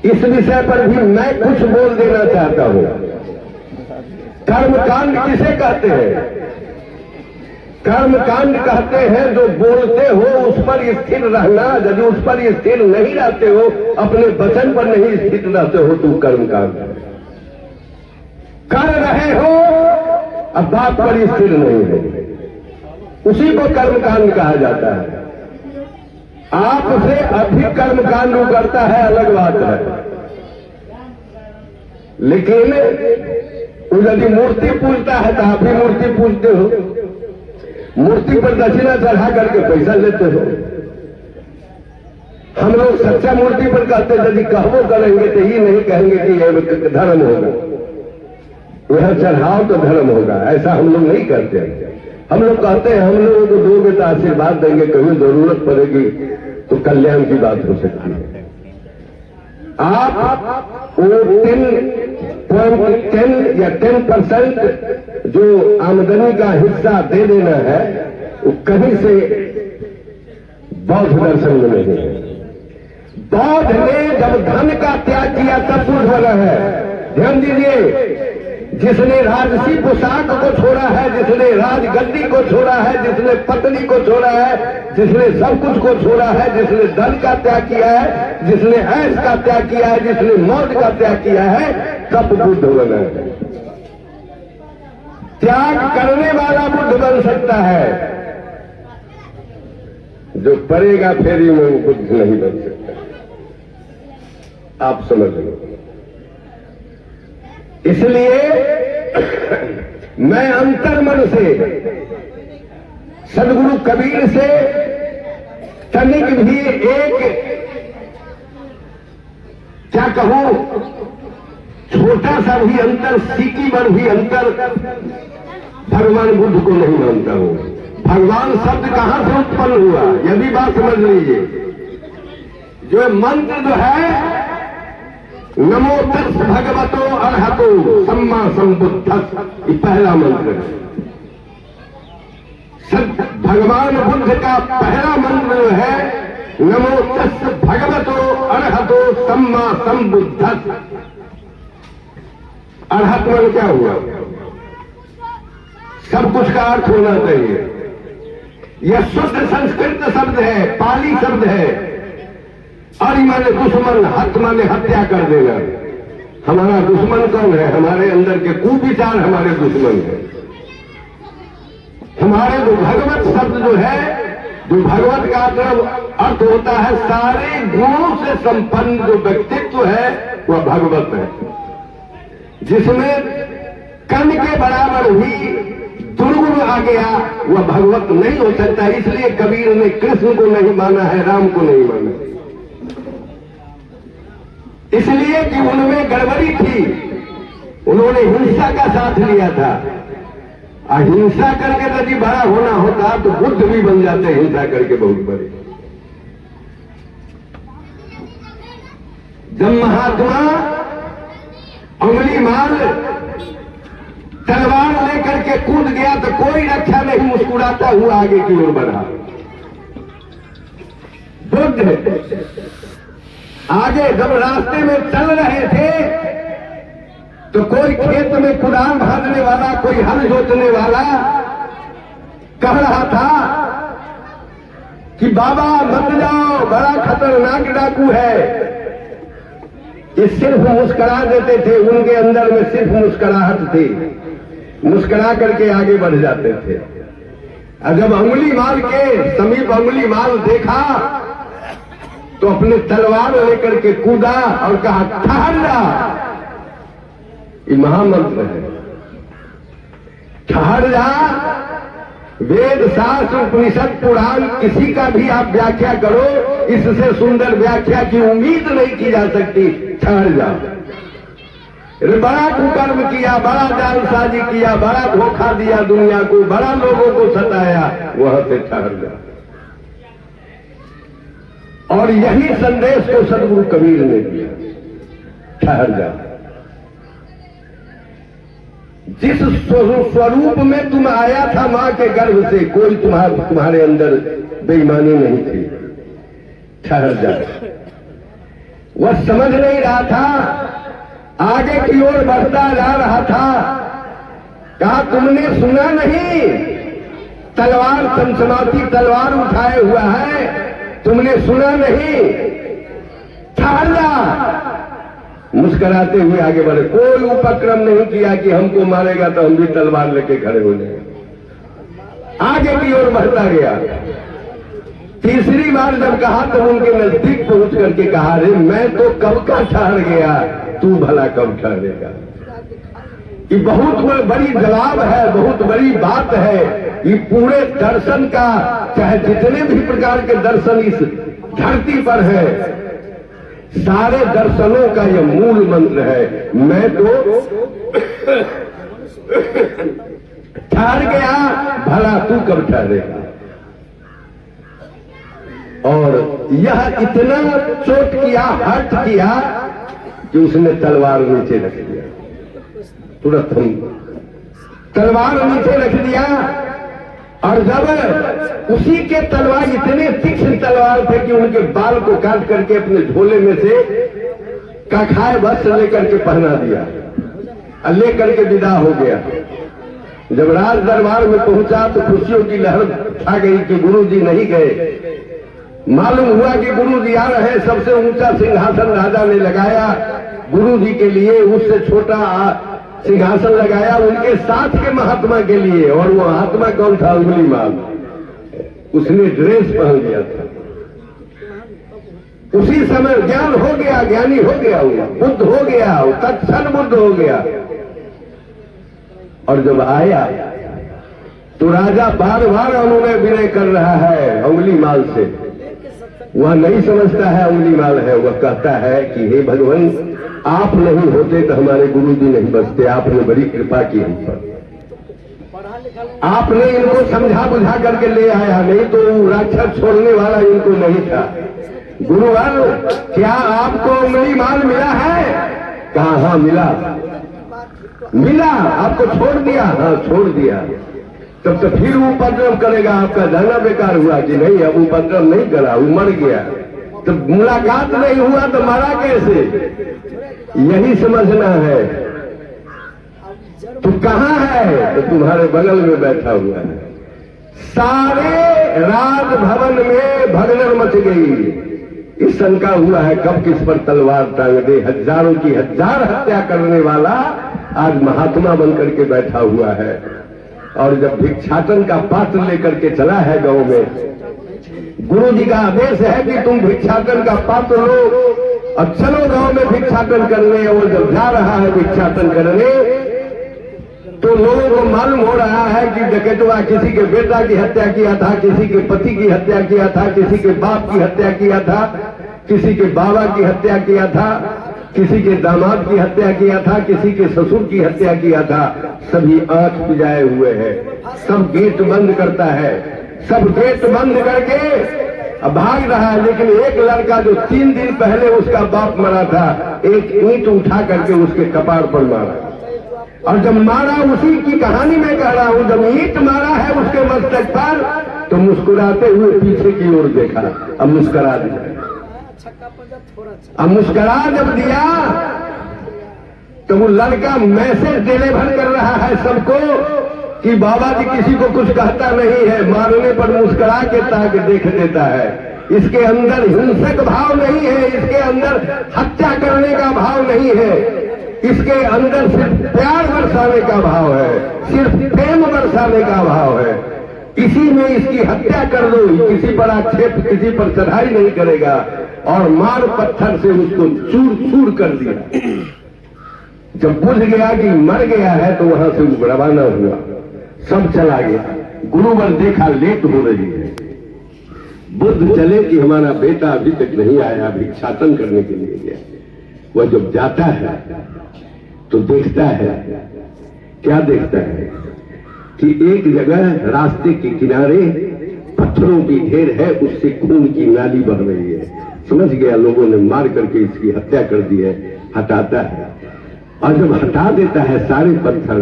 इस विषय पर भी मैं कुछ बोल देना चाहता हूं। कर्मकांड किसे कहते हैं? कर्मकांड कहते हैं जो बोलते हो उस पर स्थिर रहना। यदि उस पर स्थिर नहीं रहते हो, अपने वचन पर नहीं स्थिर रहते हो, तो कर्मकांड कर रहे हो, अब बात पर स्थिर नहीं है, उसी को कर्मकांड कहा जाता है। आपसे अधिक कर्मकांड करता है, अलग बात है। लेकिन वो यदि मूर्ति पूजता है तो आप भी मूर्ति पूजते हो, मूर्ति पर दक्षिणा चढ़ा करके पैसा लेते हो। हम लोग सच्चा मूर्ति पर कहते यदि कहवो करेंगे तो ये नहीं कहेंगे कि यह धर्म होगा, यह चढ़ाओ तो धर्म होगा, ऐसा हम लोग नहीं करते। हम लोग कहते हैं हम लोगों को दोगे तो आशीर्वाद देंगे, कभी जरूरत पड़ेगी तो कल्याण की बात हो सकती है। आप वो 10 या 10% जो आमदनी का हिस्सा दे देना है, वो कहीं से बौद्ध दर्शन में नहीं है। बौद्ध ने जब धन का त्याग किया तब बुद्ध बना है। ध्यान दीजिए, जिसने राजसी पोशाक को छोड़ा है, जिसने राजगद्दी को छोड़ा है, जिसने पत्नी को छोड़ा है, जिसने सब कुछ को छोड़ा है, जिसने धन का त्याग किया है, जिसने ऐश का त्याग किया है, जिसने मौज का त्याग किया है, तब बुद्ध बना है। त्याग करने वाला बुद्ध बन सकता है, जो पड़ेगा फेरी में वो बुद्ध नहीं बन सकता। आप समझ लो। इसलिए मैं अंतर्मन से सदगुरु कबीर से तनिक भी एक, क्या कहूं, छोटा सा भी अंतर, सीकी भर भी अंतर भगवान बुद्ध को नहीं मानता हूं। भगवान शब्द कहां से उत्पन्न हुआ, यह भी बात समझ लीजिए। जो मंत्र जो है नमो तस् भगवतो अरहतो सम्मा संबुद्धस्, ये पहला मंत्र है। भगवान बुद्ध का पहला मंत्र जो है नमो तस् भगवतो अरहतो सम्मा संबुद्धस्। अरहत मन क्या हुआ? सब कुछ का अर्थ होना चाहिए। यह शुद्ध संस्कृत शब्द है, पाली शब्द है। अरि माने दुश्मन, हत माने हत्या कर देना। हमारा दुश्मन कौन है? हमारे अंदर के कुविचार हमारे दुश्मन है। हमारे जो भगवत शब्द जो है, जो भगवत का अर्थ होता है सारे गुणों से संपन्न जो व्यक्तित्व है वह भगवत है। जिसमें कण के बराबर भी दुर्गुण आ गया वह भगवत नहीं हो सकता। इसलिए कबीर ने कृष्ण को नहीं माना है, राम को नहीं माना, इसलिए कि उनमें गड़बड़ी थी। उन्होंने हिंसा का साथ लिया था। अहिंसा करके यदि बड़ा होना होता तो बुद्ध भी बन जाते हिंसा करके बहुत बड़े। जब महात्मा अंगुली माल तलवार लेकर के कूद गया तो कोई रक्षा नहीं, मुस्कुराता हुआ आगे की ओर बढ़ा। बुद्ध आगे जब रास्ते में चल रहे थे तो कोई खेत में कुदाल भाजने वाला, कोई हल जोतने वाला कह रहा था कि बाबा मत जाओ, बड़ा खतरनाक डाकू है। ये सिर्फ मुस्कुरा देते थे, उनके अंदर में सिर्फ मुस्कुराहट थी, मुस्कुरा करके आगे बढ़ जाते थे। और जब अंगुली माल के समीप अंगुली माल देखा तो अपने तलवार लेकर के कूदा और कहा ठहर जा। ये महामंत्र है, ठहर जा। वेद शास्त्र उपनिषद पुराण किसी का भी आप व्याख्या करो, इससे सुंदर व्याख्या की उम्मीद नहीं की जा सकती। ठहर जा। बड़ा कुकर्म किया, बड़ा जालसाजी किया, बड़ा धोखा दिया दुनिया को, बड़ा लोगों को सताया, वहां से ठहर जा। और यही संदेश को सदगुरु कबीर ने दिया, ठहर जा। जिस स्वरूप में तुम आया था मां के गर्भ से, कोई तुम्हारे अंदर बेईमानी नहीं थी। ठहर जा। वह समझ नहीं रहा था, आगे की ओर बढ़ता जा रहा था। कहा तुमने सुना नहीं, तलवार चमचमाती तलवार उठाए हुआ है, तुमने सुना नहीं, ठहर जा। मुस्कुराते हुए आगे बढ़े, कोई उपक्रम नहीं किया कि हमको मारेगा तो हम भी तलवार लेके खड़े हो जाए। आगे की ओर बढ़ता गया। तीसरी बार जब कहा तो उनके नजदीक पहुंच करके कहा, रे मैं तो कब का ठहर गया, तू भला कब ठहरेगा। ये बहुत बड़ी जवाब है, बहुत बड़ी बात है। ये पूरे दर्शन का, चाहे जितने भी प्रकार के दर्शन इस धरती पर है, सारे दर्शनों का यह मूल मंत्र है, मैं तो ठहर गया, भला तू कब ठहरेगा। और यह इतना चोट किया, हर्ट किया कि उसने तलवार नीचे रख दिया। तुरंत हम तलवार नीचे रख दिया। और जब उसी के तलवार, इतने तीक्ष्ण तलवार थे कि उनके बाल को काट करके अपने झोले में से कखाए वस्त्र लेकर के पहना दिया और लेकर के विदा हो गया। जब राज दरबार में पहुंचा तो खुशियों की लहर छा गई कि गुरुजी नहीं गए। मालूम हुआ कि गुरुजी आ रहे। सबसे ऊंचा सिंहासन राजा ने लगाया गुरुजी के लिए, उससे छोटा सिंहासन लगाया उनके साथ के महात्मा के लिए। और वो महात्मा कौन था? अंगुलीमाल। उसने ड्रेस पहन लिया था। उसी समय ज्ञान हो गया, ज्ञानी हो गया, बुद्ध हो गया, तत्क्षण बुद्ध हो गया। और जब आया तो राजा बार बार उन्होंने विनय कर रहा है अंगुलीमाल से। वह नहीं समझता है अंगुलीमाल है। वह कहता है कि हे भगवान, आप नहीं होते तो हमारे गुरुजी नहीं बचते। आपने बड़ी कृपा की हम पर। आपने इनको समझा बुझा करके ले आया, नहीं तो राक्षस छोड़ने वाला इनको नहीं था। गुरुवर, क्या आपको अंगुलीमाल मिला है? कहा हाँ मिला। मिला? आपको छोड़ दिया? हाँ छोड़ दिया। तब तो फिर उपद्रव करेगा, आपका जाना बेकार हुआ कि नहीं? अब उपद्रव नहीं करा, वो मर गया। तो मुलाकात नहीं हुआ तो मरा कैसे? यही समझना है। तू कहाँ है? तो तुम्हारे बगल में बैठा हुआ है। सारे राजभवन में भगदड़ मच गई। इस शंका हुआ है कब किस पर तलवार टांग दे। हजारों की हजार हत्या करने वाला आज महात्मा बनकर के बैठा हुआ है। और जब भिक्षाटन का पात्र लेकर के चला है गांव में, गुरु जी का आदेश है कि तुम भिक्षाटन का पात्र लो और चलो गांव में भिक्षाटन करने। और जब जा रहा है भिक्षाटन करने तो लोगों को मालूम हो रहा है कि डकैतवा किसी के बेटा की हत्या किया था, किसी के पति की हत्या किया था, किसी के बाप की हत्या किया था, किसी के बाबा की हत्या किया था, किसी के दामाद की हत्या किया था, किसी के ससुर की हत्या किया था। सभी आंख पिजाए हुए हैं। सब गेट बंद करता है, सब गेट बंद करके अब भाग रहा है। लेकिन एक लड़का जो 3 दिन पहले उसका बाप मरा था, एक ईंट उठा करके उसके कपार पर मारा। और जब मारा, उसी की कहानी में कह रहा हूं, जब ईंट मारा है उसके मस्तक पर तो मुस्कुराते हुए पीछे की ओर देखा। अब मुस्कुरा दिया। अब मुस्कुरा जब दिया तो वो लड़का मैसेज डिलीवर कर रहा है सबको कि बाबा जी किसी को कुछ कहता नहीं है, मारने पर मुस्कुरा के ताक देख देता है। इसके अंदर हिंसक भाव नहीं है, इसके अंदर हत्या करने का भाव नहीं है, इसके अंदर सिर्फ प्यार बरसाने का भाव है, सिर्फ प्रेम बरसाने का भाव है। इसी में इसकी हत्या कर दो, किसी पर आक्षेप, किसी पर चढ़ाई नहीं करेगा। और मार पत्थर से उसको चूर चूर कर दिया। जब बुझ गया कि मर गया है तो वहां से वो रवाना हुआ, सब चला गया। गुरुवर देखा लेट हो रही है, बुद्ध चले कि हमारा बेटा अभी तक नहीं आया, भिक्षाटन करने के लिए गया। वह जब जाता है तो देखता है, क्या देखता है कि एक जगह रास्ते के किनारे पत्थरों की ढेर है, उससे खून की नाली बह रही है। समझ गया लोगों ने मार करके इसकी हत्या कर दी है। हटाता है और जब हटा देता है सारे पत्थर